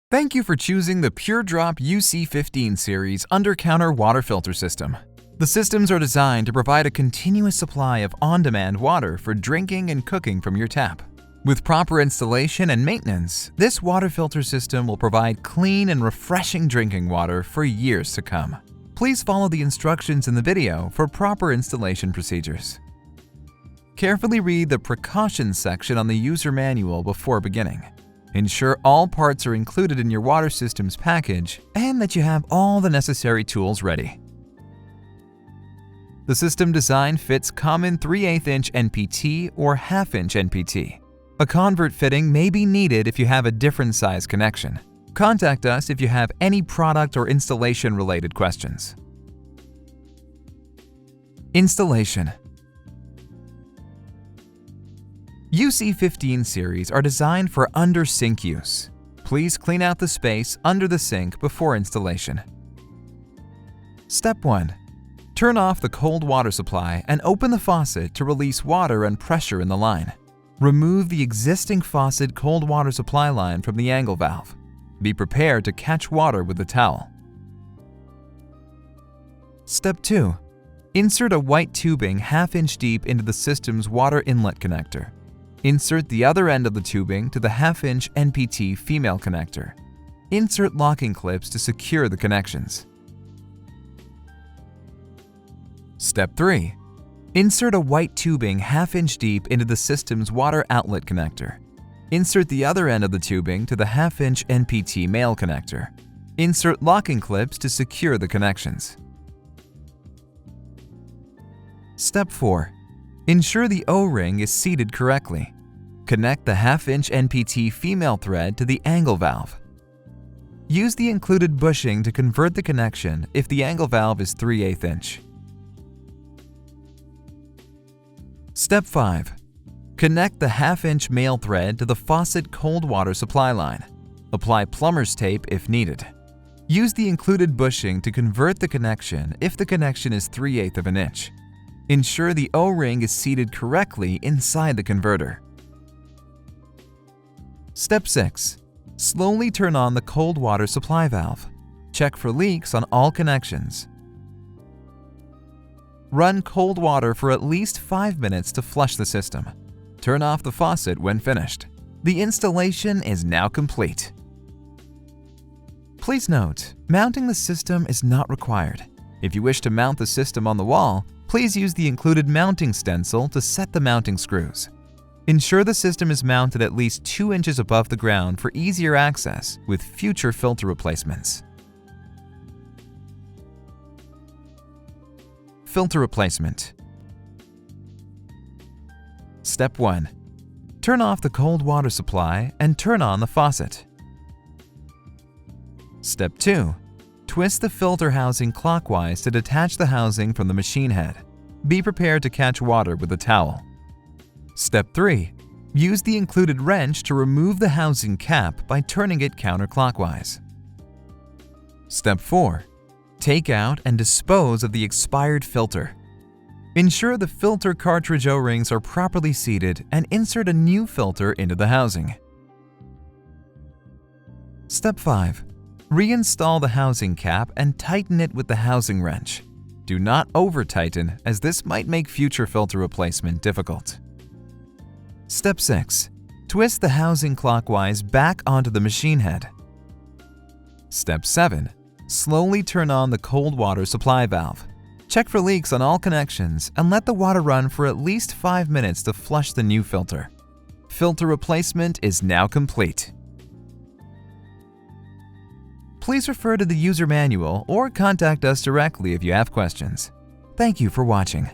Thank you for choosing the Puredrop UC15 series under-counter water filter system. The systems are designed to provide a continuous supply of on-demand water for drinking and cooking from your tap. With proper installation and maintenance, this water filter system will provide clean and refreshing drinking water for years to come. Please follow the instructions in the video for proper installation procedures. Carefully read the precautions section on the user manual before beginning. Ensure all parts are included in your water system's package and that you have all the necessary tools ready. The system design fits common 3/8-inch NPT or 1/2-inch NPT. A convert fitting may be needed if you have a different size connection. Contact us if you have any product or installation-related questions. Installation. UC15 series are designed for under-sink use. Please clean out the space under the sink before installation. Step 1. Turn off the cold water supply and open the faucet to release water and pressure in the line. Remove the existing faucet cold water supply line from the angle valve. Be prepared to catch water with the towel. Step 2. Insert a white tubing 1/2-inch deep into the system's water inlet connector. Insert the other end of the tubing to the 1/2-inch NPT female connector. Insert locking clips to secure the connections. Step 3. Insert a white tubing 1/2-inch deep into the system's water outlet connector. Insert the other end of the tubing to the 1/2-inch NPT male connector. Insert locking clips to secure the connections. Step 4. Ensure the O-ring is seated correctly. Connect the 1/2-inch NPT female thread to the angle valve. Use the included bushing to convert the connection if the angle valve is 3/8-inch. Step 5. Connect the 1/2-inch male thread to the faucet cold water supply line. Apply plumber's tape if needed. Use the included bushing to convert the connection if the connection is 3/8 of an inch. Ensure the O-ring is seated correctly inside the converter. Step 6. Slowly turn on the cold water supply valve. Check for leaks on all connections. Run cold water for at least 5 minutes to flush the system. Turn off the faucet when finished. The installation is now complete. Please note, mounting the system is not required. If you wish to mount the system on the wall, please use the included mounting stencil to set the mounting screws. Ensure the system is mounted at least 2 inches above the ground for easier access with future filter replacements. Filter replacement. Step 1. Turn off the cold water supply and turn on the faucet. Step 2. Twist the filter housing clockwise to detach the housing from the machine head. Be prepared to catch water with a towel. Step 3. Use the included wrench to remove the housing cap by turning it counterclockwise. Step 4. Take out and dispose of the expired filter. Ensure the filter cartridge O-rings are properly seated and insert a new filter into the housing. Step 5. Reinstall the housing cap and tighten it with the housing wrench. Do not over-tighten, as this might make future filter replacement difficult. Step 6. Twist the housing clockwise back onto the machine head. Step 7. Slowly turn on the cold water supply valve. Check for leaks on all connections and let the water run for at least 5 minutes to flush the new filter. Filter replacement is now complete. Please refer to the user manual or contact us directly if you have questions. Thank you for watching.